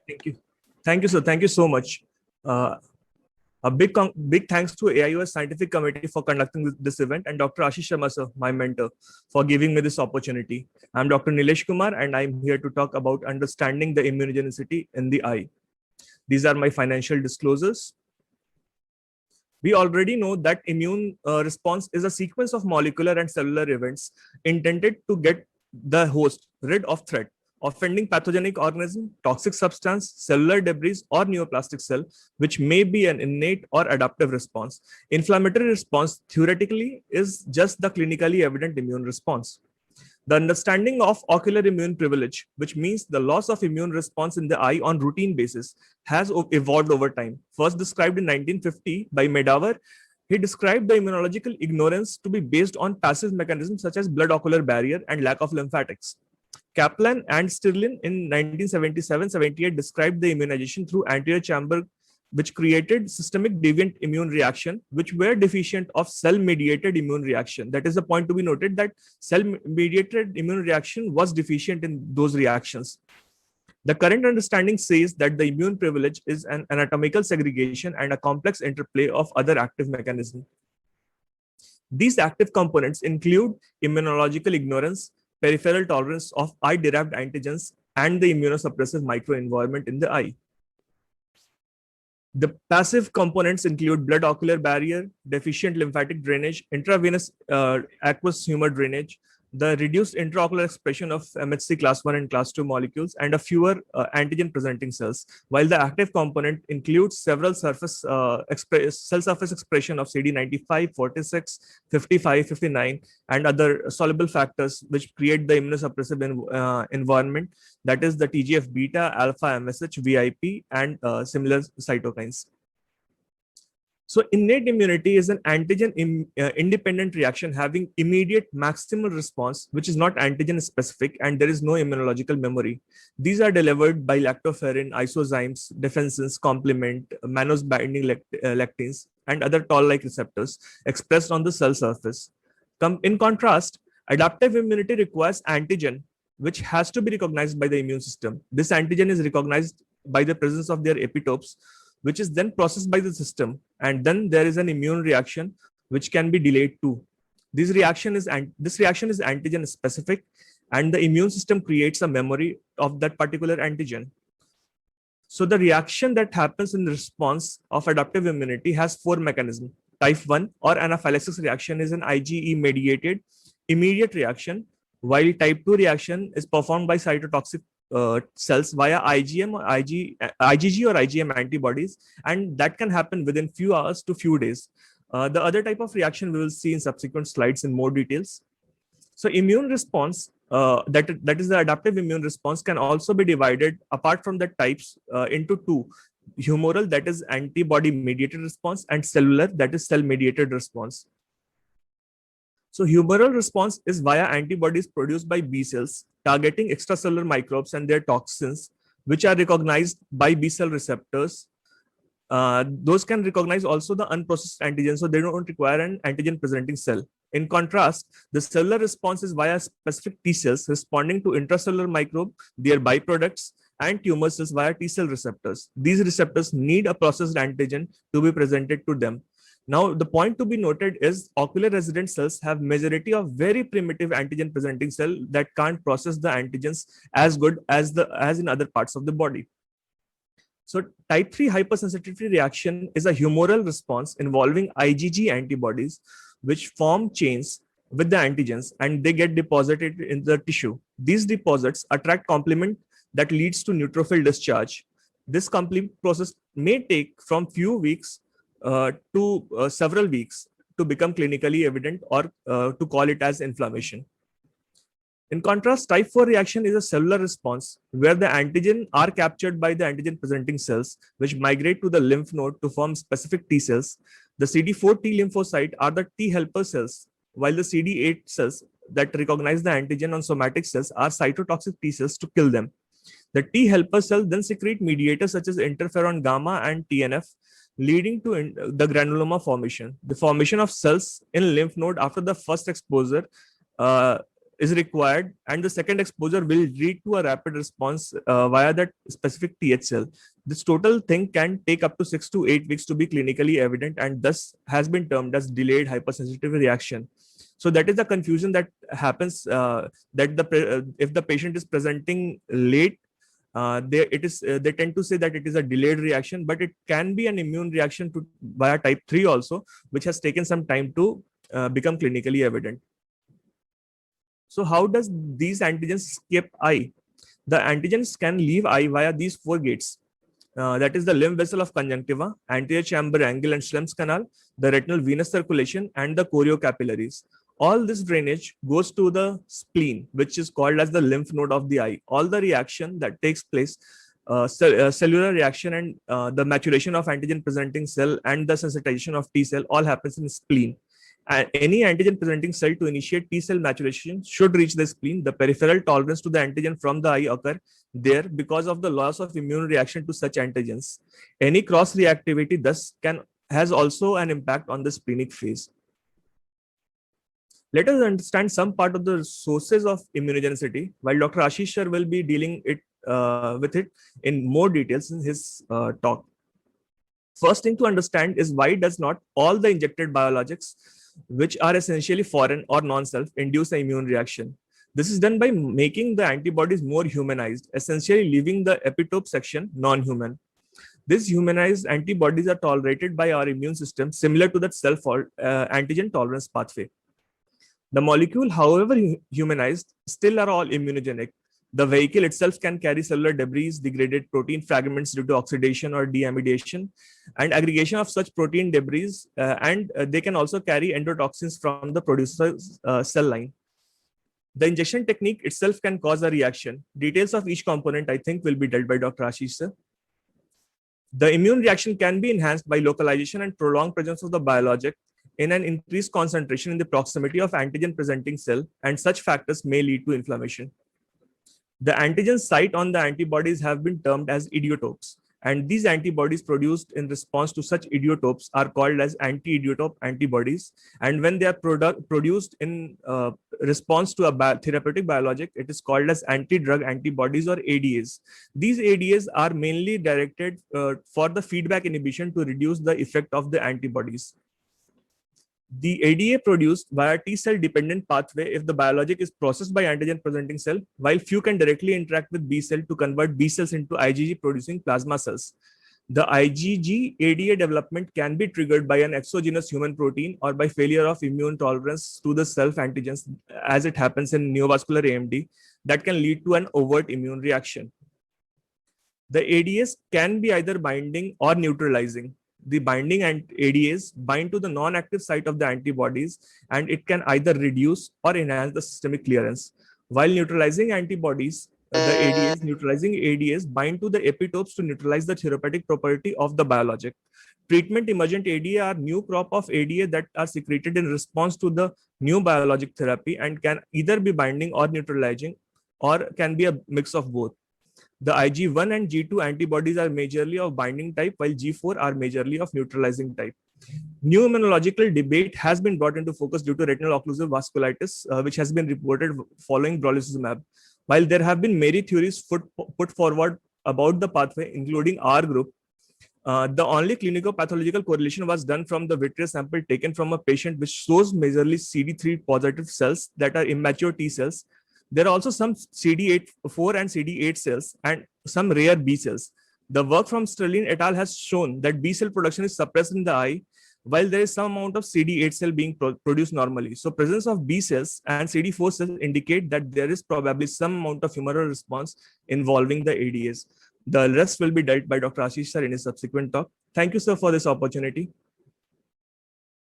Thank you. Thank you, sir. Thank you so much. Uh, big thanks to AIOS Scientific Committee for conducting this event and Dr. Ashish Sharma, sir, my mentor, for giving me this opportunity. I'm Dr. Nilesh Kumar, and I'm here to talk about understanding the immunogenicity in the eye. These are my financial disclosures. We already know that immune response is a sequence of molecular and cellular events intended to get the host rid of threat, offending pathogenic organism, toxic substance, cellular debris, or neoplastic cell, which may be an innate or adaptive response. Inflammatory response theoretically is just the clinically evident immune response. The understanding of ocular immune privilege, which means the loss of immune response in the eye on routine basis, has evolved over time. First described in 1950 by Medawer, he described the immunological ignorance to be based on passive mechanisms such as blood-ocular barrier and lack of lymphatics. Kaplan and Stirling in 1977-78 described the immunization through anterior chamber, which created systemic deviant immune reaction, which were deficient of cell-mediated immune reaction. That is the point to be noted, that cell-mediated immune reaction was deficient in those reactions. The current understanding says that the immune privilege is an anatomical segregation and a complex interplay of other active mechanisms. These active components include immunological ignorance, peripheral tolerance of eye-derived antigens, and the immunosuppressive microenvironment in the eye. The passive components include blood-ocular barrier, deficient lymphatic drainage, intravenous aqueous humor drainage, the reduced intraocular expression of MHC class 1 and class 2 molecules, and a fewer antigen-presenting cells, while the active component includes several cell surface expression of CD95, 46, 55, 59, and other soluble factors which create the immunosuppressive environment, that is the TGF-beta, alpha, MSH, VIP, and similar cytokines. So innate immunity is an antigen-independent reaction having immediate maximal response, which is not antigen-specific, and there is no immunological memory. These are delivered by lactoferrin, isozymes, defensins, complement, mannose-binding lectins, and other toll-like receptors expressed on the cell surface. In contrast, adaptive immunity requires antigen, which has to be recognized by the immune system. This antigen is recognized by the presence of their epitopes, which is then processed by the system, and then there is an immune reaction which can be delayed too. This reaction is antigen specific, and the immune system creates a memory of that particular antigen. So the reaction that happens in response of adaptive immunity has four mechanisms. Type 1 or anaphylaxis reaction is an IgE mediated immediate reaction, while type 2 reaction is performed by cytotoxic cells via IgM or IgG or IgM antibodies, and that can happen within few hours to few days. The other type of reaction we will see in subsequent slides in more details. So immune response, that is the adaptive immune response, can also be divided apart from the types into two: humoral, that is antibody mediated response, and cellular, that is cell mediated response. So humoral response is via antibodies produced by B cells targeting extracellular microbes and their toxins, which are recognized by B cell receptors. Those can recognize also the unprocessed antigen, so they don't require an antigen presenting cell. In contrast, the cellular response is via specific T cells responding to intracellular microbe, their byproducts, and tumor cells via T cell receptors. These receptors need a processed antigen to be presented to them. Now, the point to be noted is ocular resident cells have majority of very primitive antigen presenting cell that can't process the antigens as good as in other parts of the body. So type 3 hypersensitivity reaction is a humoral response involving IgG antibodies, which form chains with the antigens and they get deposited in the tissue. These deposits attract complement that leads to neutrophil discharge. This complement process may take from few weeks to several weeks to become clinically evident or to call it as inflammation. In contrast, type 4 reaction is a cellular response where the antigen are captured by the antigen presenting cells, which migrate to the lymph node to form specific T cells. The CD4 T lymphocyte are the T helper cells, while the CD8 cells that recognize the antigen on somatic cells are cytotoxic T cells to kill them. The T helper cells then secrete mediators such as interferon gamma and TNF, leading to the granuloma formation. The formation of cells in lymph node after the first exposure is required, and the second exposure will lead to a rapid response via that specific TH cell. This total thing can take up to 6 to 8 weeks to be clinically evident, and thus has been termed as delayed hypersensitivity reaction. So that is the confusion that happens, if the patient is presenting late, they tend to say that it is a delayed reaction, but it can be an immune reaction to via type 3 also, which has taken some time to become clinically evident. So how does these antigens escape eye? The antigens can leave eye via these 4 gates. That is the limb vessel of conjunctiva, anterior chamber angle and Schlem's canal, the retinal venous circulation, and the choriocapillaries. All this drainage goes to the spleen, which is called as the lymph node of the eye. All the reaction that takes place, cellular reaction and the maturation of antigen presenting cell and the sensitization of T cell, all happens in spleen. And any antigen presenting cell to initiate T cell maturation should reach the spleen. The peripheral tolerance to the antigen from the eye occur there because of the loss of immune reaction to such antigens. Any cross reactivity thus has also an impact on the splenic phase. Let us understand some part of the sources of immunogenicity, while Dr. Ashish Sir will be dealing with it in more details in his talk. First thing to understand is why does not all the injected biologics, which are essentially foreign or non-self, induce an immune reaction. This is done by making the antibodies more humanized, essentially leaving the epitope section non-human. These humanized antibodies are tolerated by our immune system, similar to that self-antigen tolerance pathway. The molecule, however humanized, still are all immunogenic. The vehicle itself can carry cellular debris, degraded protein fragments due to oxidation or deamidation, and aggregation of such protein debris, and they can also carry endotoxins from the producer's cell line. The injection technique itself can cause a reaction. Details of each component, I think, will be dealt by Dr. Ashish sir. The immune reaction can be enhanced by localization and prolonged presence of the biologic in an increased concentration in the proximity of antigen-presenting cell, and such factors may lead to inflammation. The antigen site on the antibodies have been termed as idiotopes, and these antibodies produced in response to such idiotopes are called as anti-idiotope antibodies. And when they are produced in response to a therapeutic biologic, it is called as anti-drug antibodies or ADAs. These ADAs are mainly directed for the feedback inhibition to reduce the effect of the antibodies. The ADA produced via T cell dependent pathway if the biologic is processed by antigen presenting cell, while few can directly interact with B cell to convert B cells into IgG producing plasma cells. The IgG ADA development can be triggered by an exogenous human protein or by failure of immune tolerance to the self antigens, as it happens in neovascular AMD, that can lead to an overt immune reaction. The ADAs can be either binding or neutralizing. The binding and ADAs bind to the non-active site of the antibodies, and it can either reduce or enhance the systemic clearance. While neutralizing antibodies, neutralizing ADAs bind to the epitopes to neutralize the therapeutic property of the biologic. Treatment emergent ADA are new crop of ADA that are secreted in response to the new biologic therapy and can either be binding or neutralizing, or can be a mix of both. The Ig1 and G2 antibodies are majorly of binding type, while G4 are majorly of neutralizing type. New immunological debate has been brought into focus due to retinal occlusive vasculitis, which has been reported following brolucizumab. While there have been many theories put forward about the pathway, including our group, the only clinical pathological correlation was done from the vitreous sample taken from a patient which shows majorly CD3 positive cells that are immature T cells. There are also some CD4 and CD8 cells and some rare B cells. The work from Sterling et al. Has shown that B cell production is suppressed in the eye, while there is some amount of CD8 cell being produced normally. So presence of B cells and CD4 cells indicate that there is probably some amount of humoral response involving the ADAs. The rest will be dealt by Dr. Ashish sir in his subsequent talk. Thank you, sir, for this opportunity.